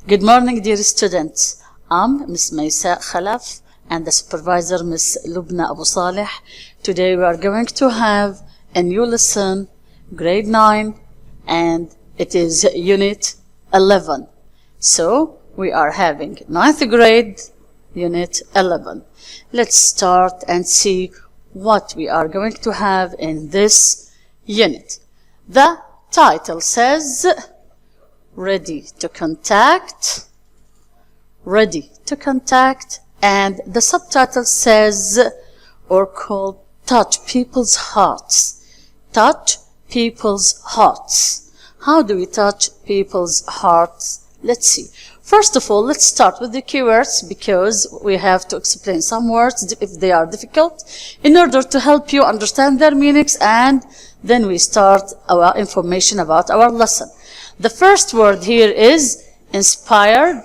Good morning, dear students. I'm Miss Meisaء Khalaf and the supervisor, Miss Lubna Abu Saleh. Today we are going to have a new lesson, grade 9, and it is unit 11. So we are having 9th grade, unit 11. Let's start and see what we are going to have in this unit. The title says ready to contact, and the subtitle says or called touch people's hearts. Touch people's hearts. How do we touch people's hearts? Let's see. First of all, let's start with the keywords because we have to explain some words if they are difficult in order to help you understand their meanings, and then we start our information about our lesson. The first word here is inspired,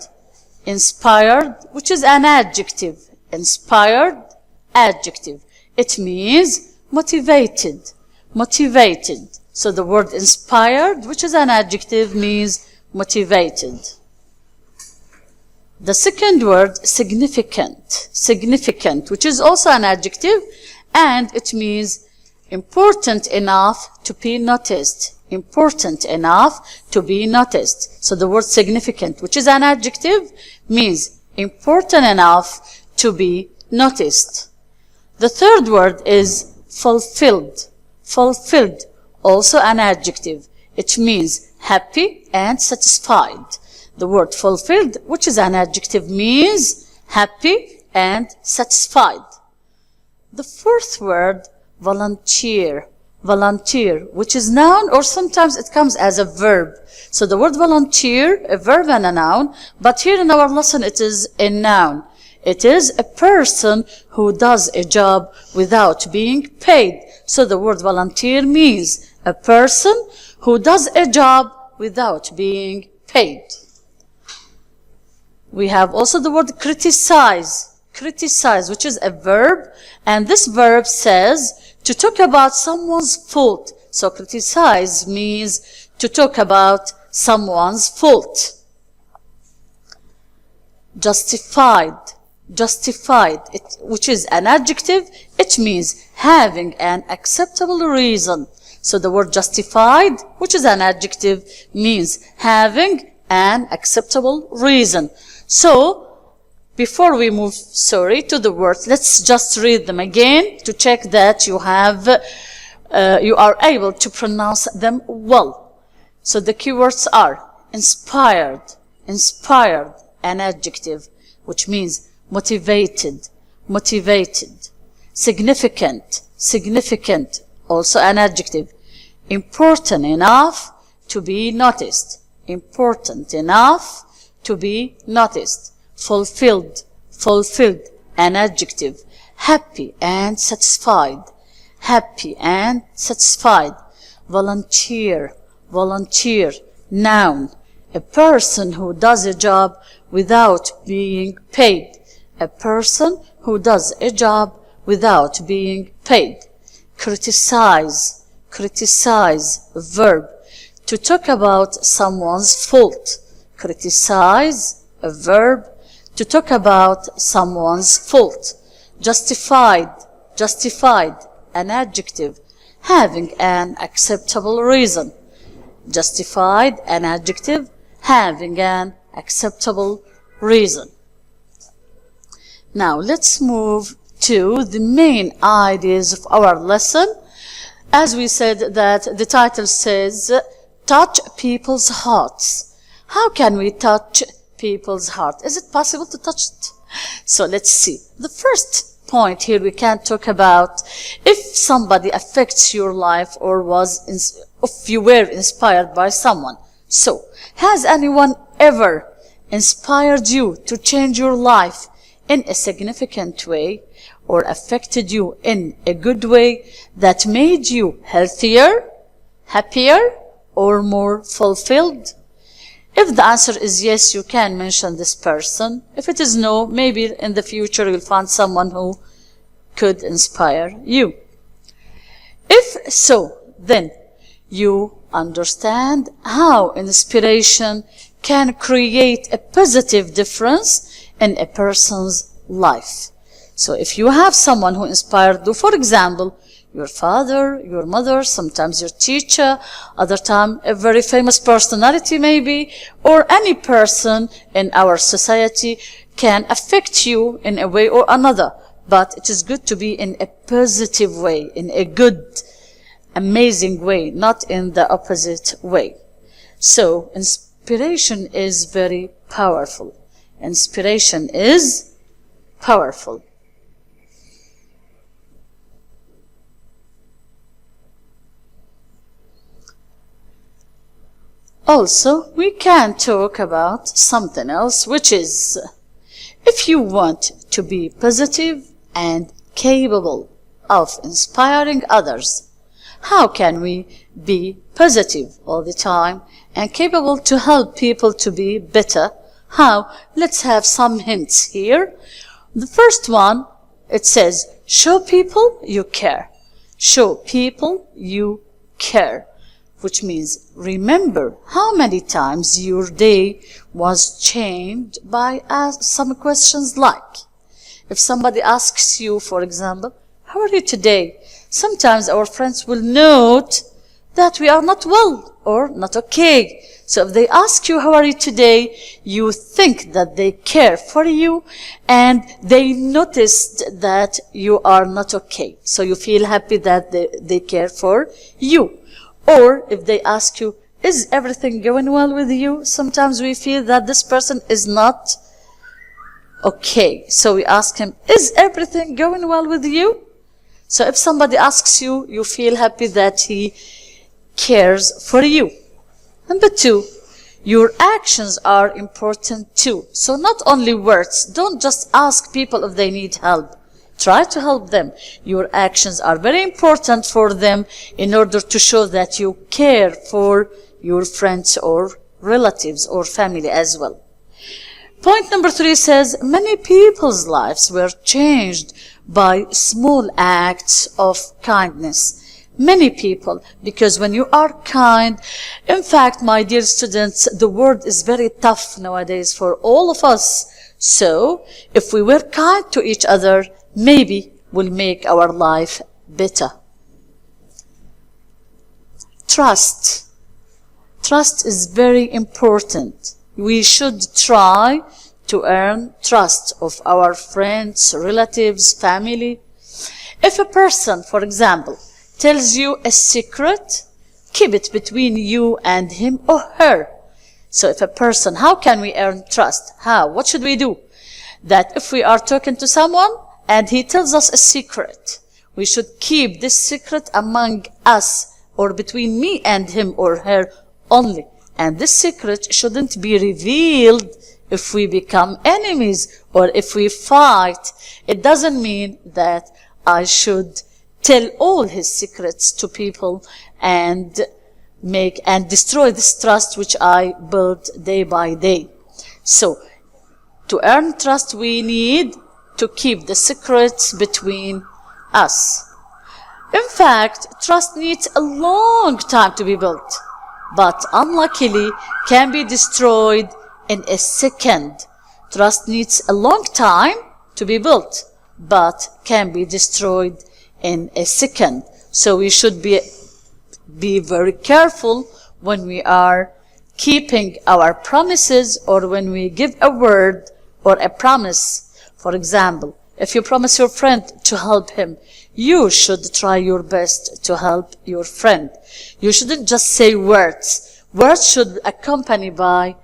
which is an adjective. Inspired, adjective. It means motivated. So the word inspired, which is an adjective, means motivated. The second word, significant, which is also an adjective, and it means important enough to be noticed. So the word significant, which is an adjective, means important enough to be noticed. The third word is fulfilled, also an adjective. It means happy and satisfied. The word fulfilled, which is an adjective, means happy and satisfied. The fourth word, volunteer, which is noun, or sometimes it comes as a verb. So the word volunteer, a verb and a noun, but here in our lesson it is a noun. It is a person who does a job without being paid. So the word volunteer means a person who does a job without being paid. We have also the word criticize, which is a verb, and this verb says to talk about someone's fault. So criticize means to talk about someone's fault. Justified, which is an adjective. It means having an acceptable reason. So the word justified, which is an adjective, means having an acceptable reason. So before we move, to the words, let's just read them again to check that you are able to pronounce them well. So the keywords are inspired, an adjective, which means motivated, significant, also an adjective, important enough to be noticed, fulfilled, an adjective, happy and satisfied, volunteer, noun, a person who does a job without being paid, criticize, verb, to talk about someone's fault, to talk about someone's fault. Justified, an adjective, having an acceptable reason. Justified, an adjective, having an acceptable reason. Now let's move to the main ideas of our lesson. As we said that the title says, touch people's hearts. How can we touch people's heart? Is it possible to touch it? So let's see. The first point here we can talk about if somebody affects your life or if you were inspired by someone. So, has anyone ever inspired you to change your life in a significant way or affected you in a good way that made you healthier, happier, or more fulfilled? If the answer is yes, you can mention this person. If it is no, maybe in the future you'll find someone who could inspire you. If so, then you understand how inspiration can create a positive difference in a person's life. So if you have someone who inspired you, for example, your father, your mother, sometimes your teacher, other time a very famous personality maybe, or any person in our society can affect you in a way or another. But it is good to be in a positive way, in a good, amazing way, not in the opposite way. So inspiration is very powerful. Inspiration is powerful. Also, we can talk about something else, which is if you want to be positive and capable of inspiring others, how can we be positive all the time and capable to help people to be better? How? Let's have some hints here. The first one, it says, show people you care. Show people you care. Which means remember how many times your day was changed by some questions like, if somebody asks you, for example, how are you today? Sometimes our friends will note that we are not well or not okay. So if they ask you, how are you today? You think that they care for you and they noticed that you are not okay. So you feel happy that they care for you. Or if they ask you, is everything going well with you? Sometimes we feel that this person is not okay. So we ask him, is everything going well with you? So if somebody asks you, you feel happy that he cares for you. Number two, your actions are important too. So not only words. Don't just ask people if they need help. Try to help them. Your actions are very important for them in order to show that you care for your friends or relatives or family as well. Point number three says, many people's lives were changed by small acts of kindness. Many people, because when you are kind, in fact, my dear students, the world is very tough nowadays for all of us. So, if we were kind to each other, maybe will make our life better. Trust. Trust is very important. We should try to earn trust of our friends, relatives, family. If a person, for example, tells you a secret, keep it between you and him or her. So if a person, how can we earn trust? How? What should we do? That if we are talking to someone, and he tells us a secret, we should keep this secret among us or between me and him or her only. And this secret shouldn't be revealed if we become enemies or if we fight. It doesn't mean that I should tell all his secrets to people and destroy this trust which I build day by day. So, to earn trust, we need to keep the secrets between us. In fact, trust needs a long time to be built, but unluckily can be destroyed in a second. Trust needs a long time to be built, but can be destroyed in a second. So we should be very careful when we are keeping our promises or when we give a word or a promise. For example, if you promise your friend to help him, you should try your best to help your friend. You shouldn't just say words. Words should accompany by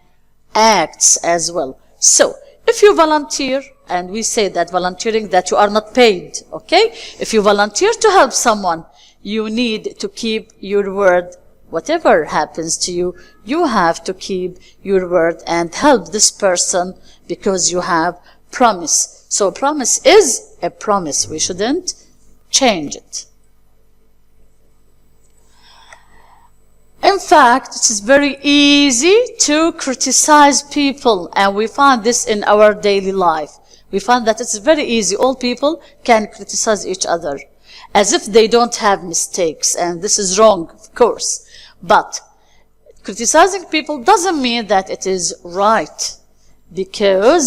acts as well. So, if you volunteer, and we say that volunteering, that you are not paid, okay? If you volunteer to help someone, you need to keep your word. Whatever happens to you, you have to keep your word and help this person because you have promise. So promise is a promise. We shouldn't change it. In fact, it is very easy to criticize people, and we find this in our daily life. We find that it's very easy. All people can criticize each other as if they don't have mistakes, and this is wrong, of course. But criticizing people doesn't mean that it is right, because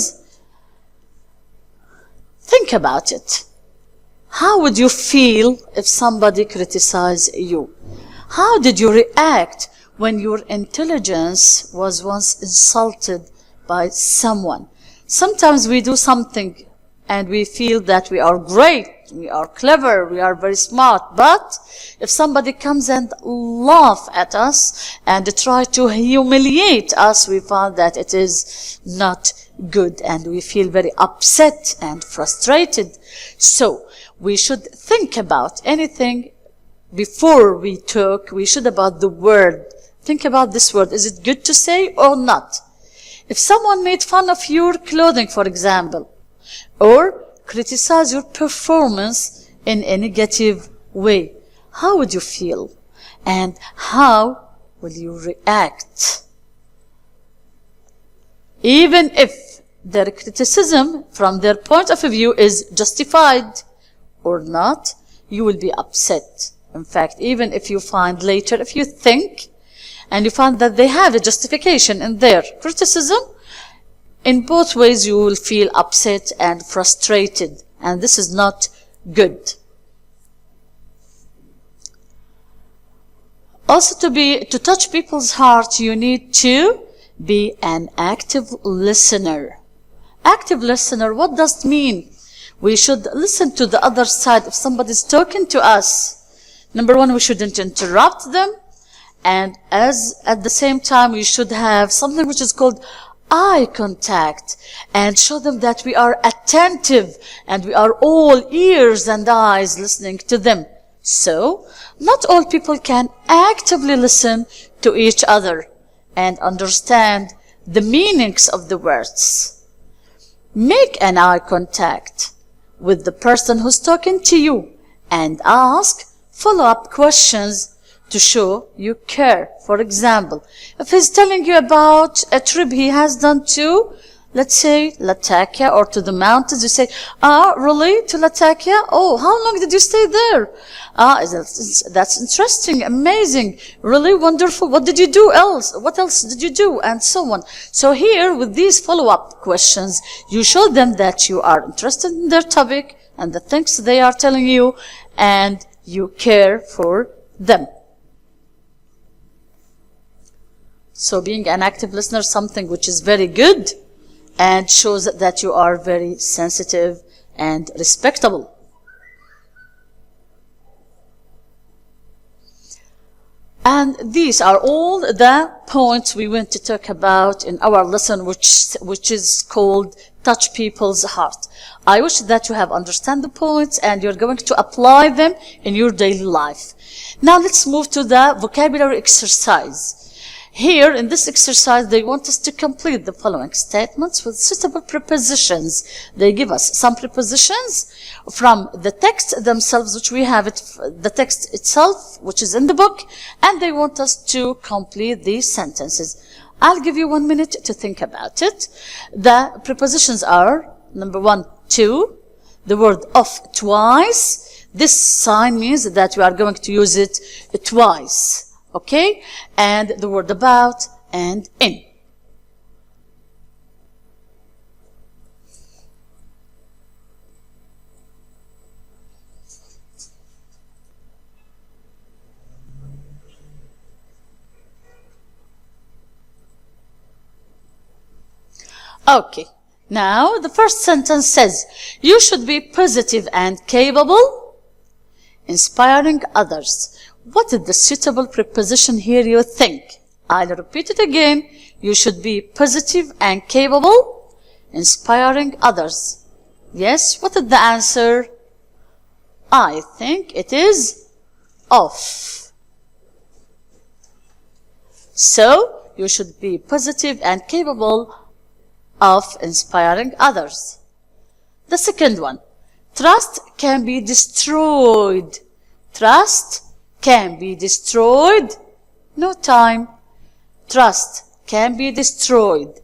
think about it. How would you feel if somebody criticized you? How did you react when your intelligence was once insulted by someone? Sometimes we do something and we feel that we are great, we are clever, we are very smart. But if somebody comes and laugh at us and try to humiliate us, we find that it is not good and we feel very upset and frustrated. So we should think about anything before we talk. We should about the word. Think about this word. Is it good to say or not? If someone made fun of your clothing, for example, or criticize your performance in a negative way, how would you feel? And how will you react? Even if their criticism from their point of view is justified or not, you will be upset. In fact, even if you find later, if you think and you find that they have a justification in their criticism, in both ways you will feel upset and frustrated, and this is not good. Also, to touch people's heart, you need to be an active listener. Active listener, what does it mean? We should listen to the other side. If somebody is talking to us, number one, we shouldn't interrupt them, and at the same time we should have something which is called eye contact, and show them that we are attentive and we are all ears and eyes listening to them. So, not all people can actively listen to each other and understand the meanings of the words. Make an eye contact with the person who's talking to you and ask follow-up questions to show you care. For example, if he's telling you about a trip he has done to, let's say, Latakia or to the mountains, you say, really? To Latakia? Oh, how long did you stay there? That's interesting, amazing, really wonderful. What did you do else? What else did you do? And so on. So here, with these follow-up questions, you show them that you are interested in their topic and the things they are telling you, and you care for them. So being an active listener is something which is very good and shows that you are very sensitive and respectable. And these are all the points we want to talk about in our lesson, which is called Touch People's Heart. I wish that you have understand the points and you're going to apply them in your daily life. Now let's move to the vocabulary exercise. Here, in this exercise, they want us to complete the following statements with suitable prepositions. They give us some prepositions from the text themselves, which we have the text itself, which is in the book, and they want us to complete these sentences. I'll give you 1 minute to think about it. The prepositions are, number one, to, the word of twice. This sign means that we are going to use it twice. Okay? And the word about and in. Okay. Now, the first sentence says, you should be positive and capable, inspiring others. What is the suitable preposition here, you think? I'll repeat it again. You should be positive and capable, inspiring others. Yes, what is the answer? I think it is of. So, you should be positive and capable of inspiring others. The second one, trust can be destroyed. Trust can be destroyed. No time. Trust can be destroyed.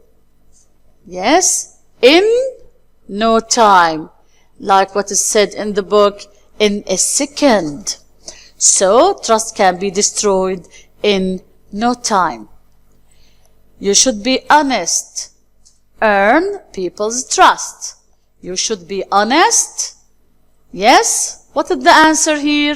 Yes, in no time. Like what is said in the book, in a second. So, trust can be destroyed in no time. You should be honest. Earn people's trust. You should be honest. Yes? What is the answer here?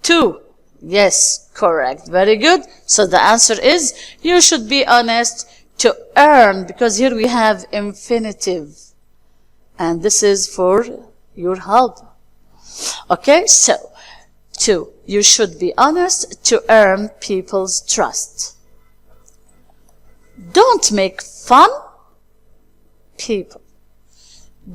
2. Yes, correct. Very good. So the answer is you should be honest to earn, because here we have infinitive. And this is for your help. Okay, so 2. You should be honest to earn people's trust. Don't make fun people.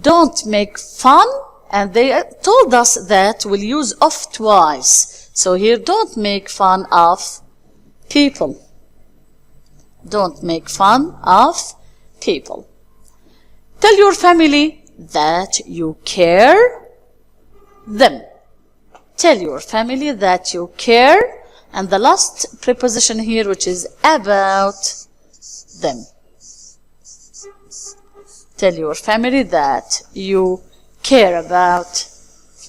Don't make fun, and they told us that we'll use of twice. So here, don't make fun of people. Don't make fun of people. Tell your family that you care them. Tell your family that you care. And the last preposition here, which is about them. Tell your family that you care about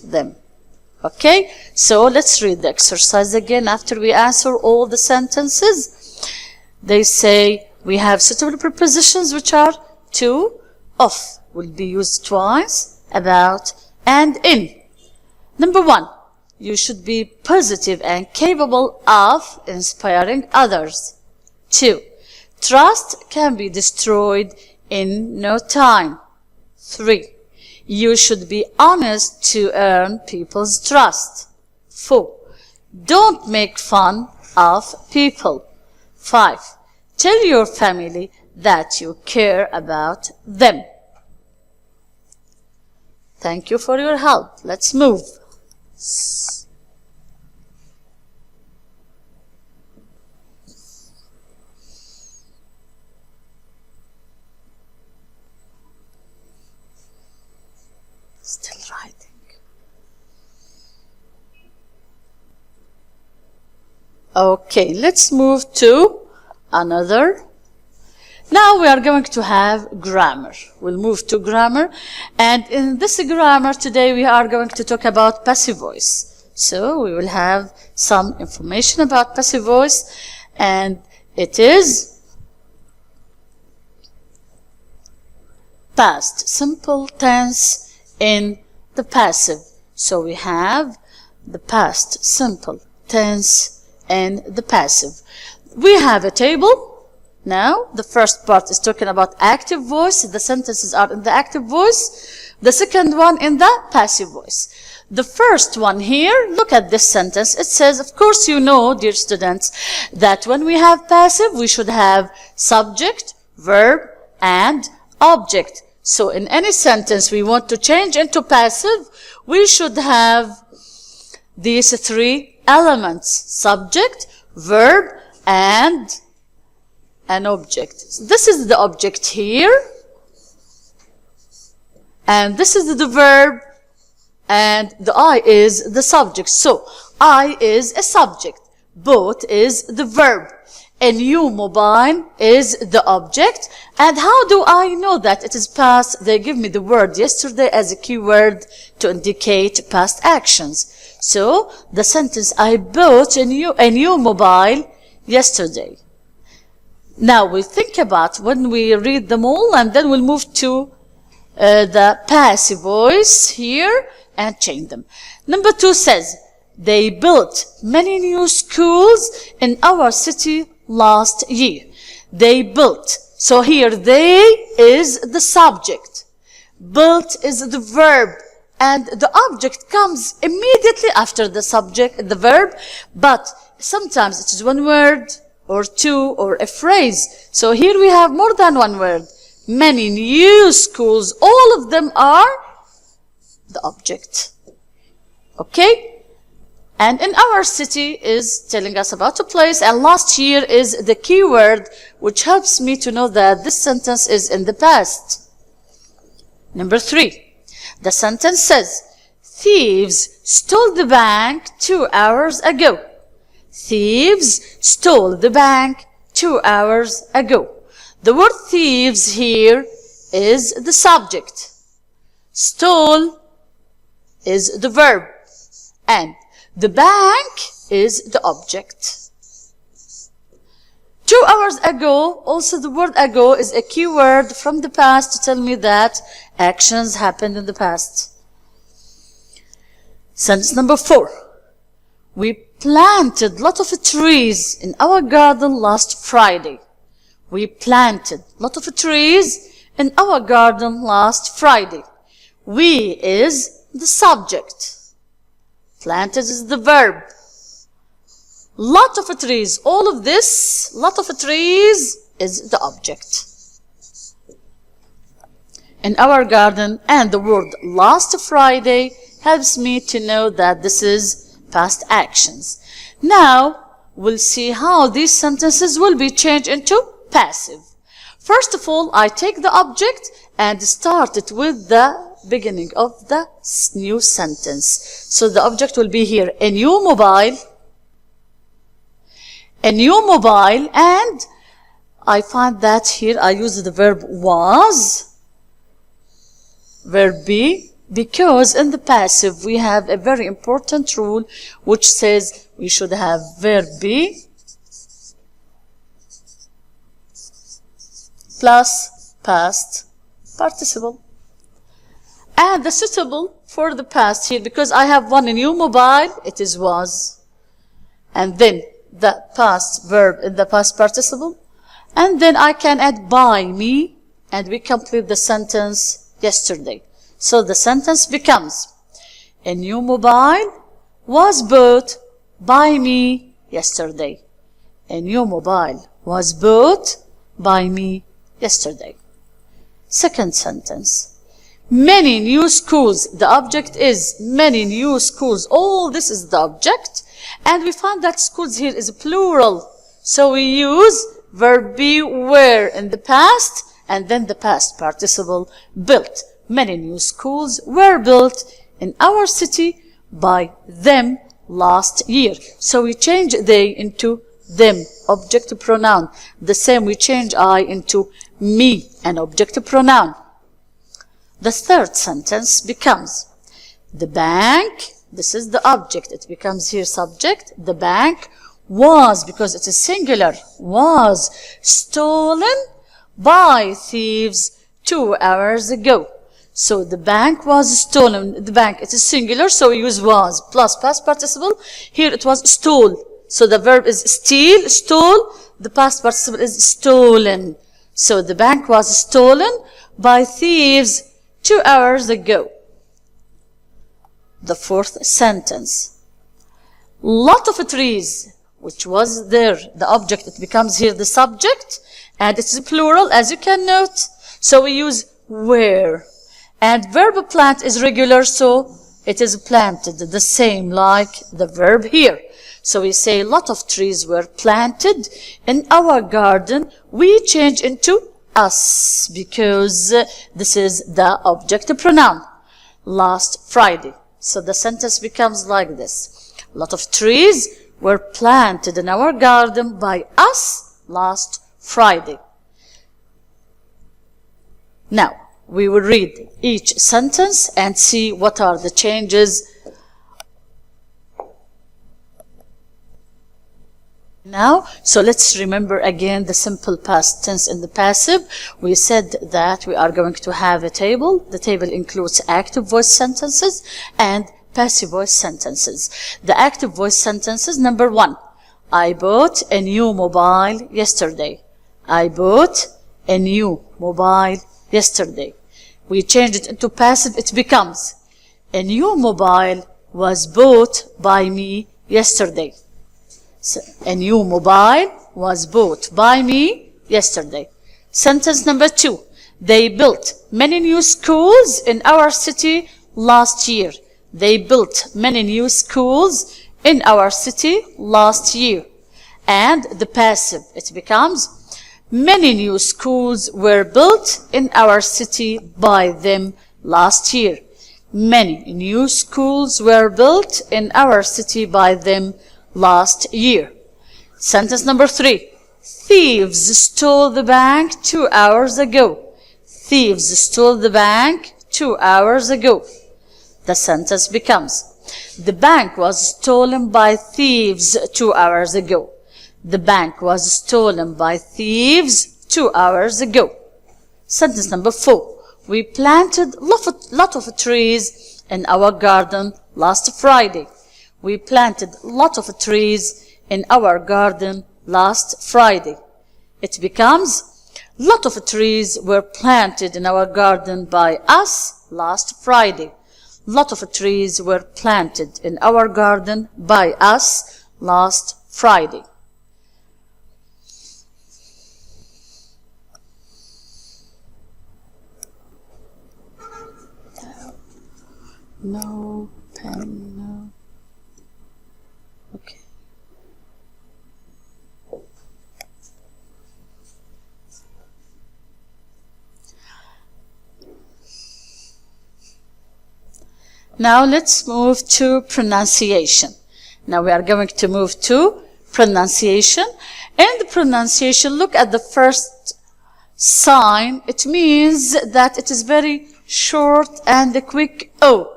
them. Okay, so let's read the exercise again after we answer all the sentences. They say we have suitable prepositions, which are to, of will be used twice, about, and in. Number 1, you should be positive and capable of inspiring others. 2, trust can be destroyed in no time. 3, you should be honest to earn people's trust. 4, don't make fun of people. 5, tell your family that you care about them. Thank you for your help. Let's move. Still writing. Okay, let's move to another. Now we are going to have grammar. We'll move to grammar. And in this grammar today we are going to talk about passive voice. So we will have some information about passive voice. And it is past simple tense in the passive. So we have the past simple tense in the passive. We have a table. Now, the first part is talking about active voice. The sentences are in the active voice. The second one in the passive voice. The first one here, look at this sentence. It says, of course you know, dear students, that when we have passive, we should have subject, verb, and object. So in any sentence we want to change into passive, we should have these 3 elements: subject, verb, and an object. This is the object here, and this is the verb, and the I is the subject. So I is a subject, boat is the verb, and you mobile is the object. And how do I know that it is past? They give me the word yesterday as a keyword to indicate past actions. So the sentence, I bought a new mobile yesterday. Now we think about when we read them all, and then we'll move to the passive voice here and change them. Number 2 says, they built many new schools in our city last year. They built. So here they is the subject. Built is the verb. And the object comes immediately after the subject, the verb. But sometimes it is one word, or 2, or a phrase. So here we have more than one word. Many new schools, all of them are the object. Okay? And in our city is telling us about a place, and last year is the key word, which helps me to know that this sentence is in the past. Number 3, the sentence says, thieves stole the bank 2 hours ago. Thieves stole the bank 2 hours ago. The word thieves here is the subject. Stole is the verb. And the bank is the object. 2 hours ago, also the word ago is a key word from the past to tell me that actions happened in the past. Sentence number 4. We planted a lot of trees in our garden last Friday. We planted a lot of trees in our garden last Friday. We is the subject. Planted is the verb. Lot of trees. All of this, lot of trees, is the object. In our garden, and the word last Friday helps me to know that this is past actions. Now, we'll see how these sentences will be changed into passive. First of all, I take the object and start it with the beginning of the new sentence. So the object will be here, a new mobile, and I find that here I use the verb was, verb be, because in the passive we have a very important rule which says we should have verb be plus past participle. And the suitable for the past here, because I have one new mobile, it is was. And then the past verb in the past participle. And then I can add by me, and we complete the sentence yesterday. So the sentence becomes, a new mobile was bought by me yesterday. A new mobile was bought by me yesterday. Second sentence. Many new schools. The object is many new schools. All this is the object. And we find that schools here is plural. So we use verb be were in the past and then the past participle built. Many new schools were built in our city by them last year. So we change they into them, object pronoun. The same we change I into me, an object pronoun. The third sentence becomes, the bank, this is the object, it becomes here subject, the bank was, because it is singular, was stolen by thieves 2 hours ago. So the bank was stolen, the bank, it is singular, so we use was plus past participle. Here it was stole, so the verb is steal, stole, the past participle is stolen. So the bank was stolen by thieves 2 hours ago. The fourth sentence. Lot of trees, which was there, the object, it becomes here the subject, and it's plural, as you can note. So we use were. And verb plant is regular, so it is planted, the same like the verb here. So we say a lot of trees were planted in our garden. We change into us because this is the object pronoun. Last Friday. So the sentence becomes like this. A lot of trees were planted in our garden by us last Friday. Now, we will read each sentence and see what are the changes. Now, so let's remember again the simple past tense in the passive. We said that we are going to have a table. The table includes active voice sentences and passive voice sentences. The active voice sentences, number 1. I bought a new mobile yesterday. I bought a new mobile yesterday. We change it into passive. It becomes, a new mobile was bought by me yesterday. So, a new mobile was bought by me yesterday. Sentence number 2. They built many new schools in our city last year. They built many new schools in our city last year. And the passive, it becomes, many new schools were built in our city by them last year. Many new schools were built in our city by them last year. Sentence number 3. Thieves stole the bank 2 hours ago. Thieves stole the bank 2 hours ago. The sentence becomes, the bank was stolen by thieves 2 hours ago. The bank was stolen by thieves 2 hours ago. Sentence number 4. We planted lot of trees in our garden last Friday. We planted lot of trees in our garden last Friday. It becomes lot of trees were planted in our garden by us last Friday. Lot of trees were planted in our garden by us last Friday. No pen, no. Okay. Now let's move to pronunciation. Now we are going to move to pronunciation. In the pronunciation, look at the first sign. It means that it is very short and a quick O.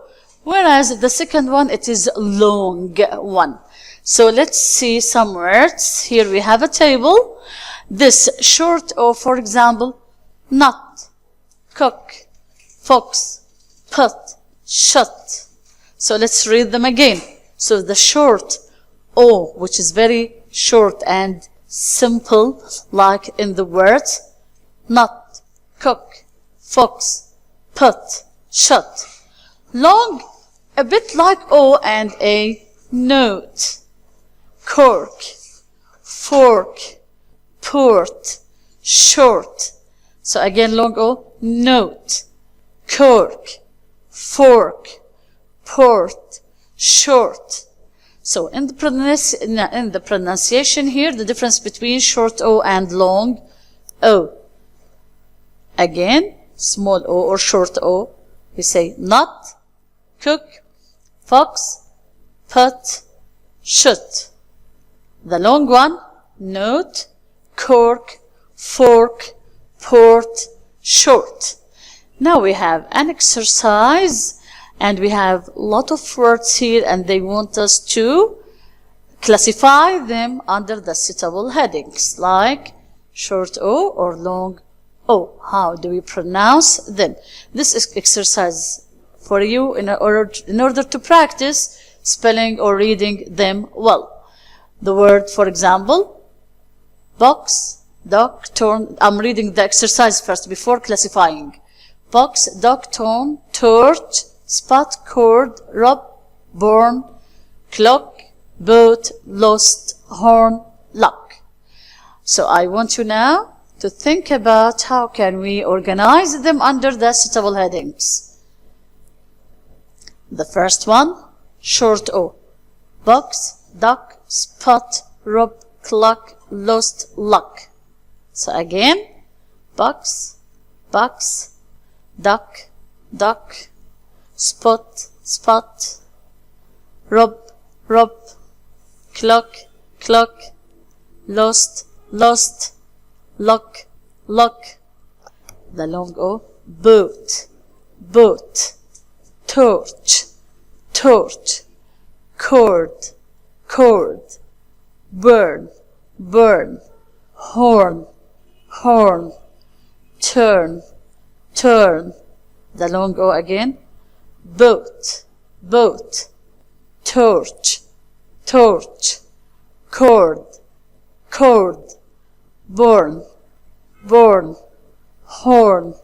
Whereas the second one, it is long one. So let's see some words. Here we have a table. This short O, for example, nut, cook, fox, put, shut. So let's read them again. So the short O, which is very short and simple, like in the words, nut, cook, fox, put, shut. Long, a bit like O and a note. Cork, fork, port, short. So again, long O, note, cork, fork, port, short. So in the pronunciation here, the difference between short O and long O. Again, small O or short O, we say nut, cook, fox, put, shoot. The long one, note, cork, fork, port, short. Now we have an exercise and we have a lot of words here and they want us to classify them under the suitable headings like short O or long O. How do we pronounce them? This is exercise for you in order to practice spelling or reading them well. The word, for example, box, dog, torn. I'm reading the exercise first before classifying. Box, dog, tone, torch, spot, cord, rub, born, clock, boat, lost, horn, luck. So I want you now to think about how can we organize them under the suitable headings. The first one, short O. Box, duck, spot, rub, clock, lost, luck. So again, box, box, duck, duck, spot, spot, rub, rub, clock, clock, lost, lost, lock, lock. The long O, boat, boat, torch, torch, cord, cord, burn, burn, horn, horn, turn, turn. The long O again, boat, boat, torch, torch, cord, cord, born, born, horn,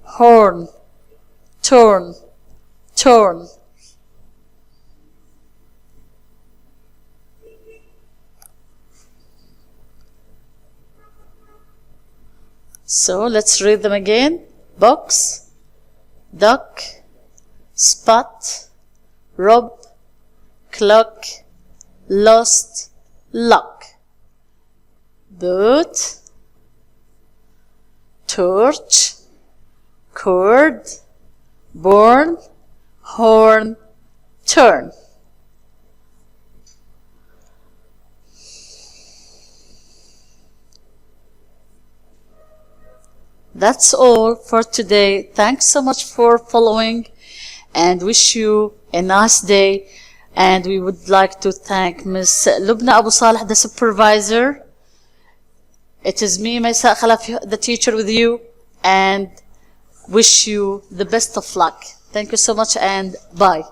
horn, turn, turn. So let's read them again. Box, duck, spot, rub, clock, lost, luck. Boat, torch, cord, born, horn, turn. That's all for today. Thanks so much for following and wish you a nice day. And we would like to thank Miss Lubna Abu Saleh, the supervisor. It is me, Meisaء Khalaf, the teacher with you, and wish you the best of luck. Thank you so much and bye.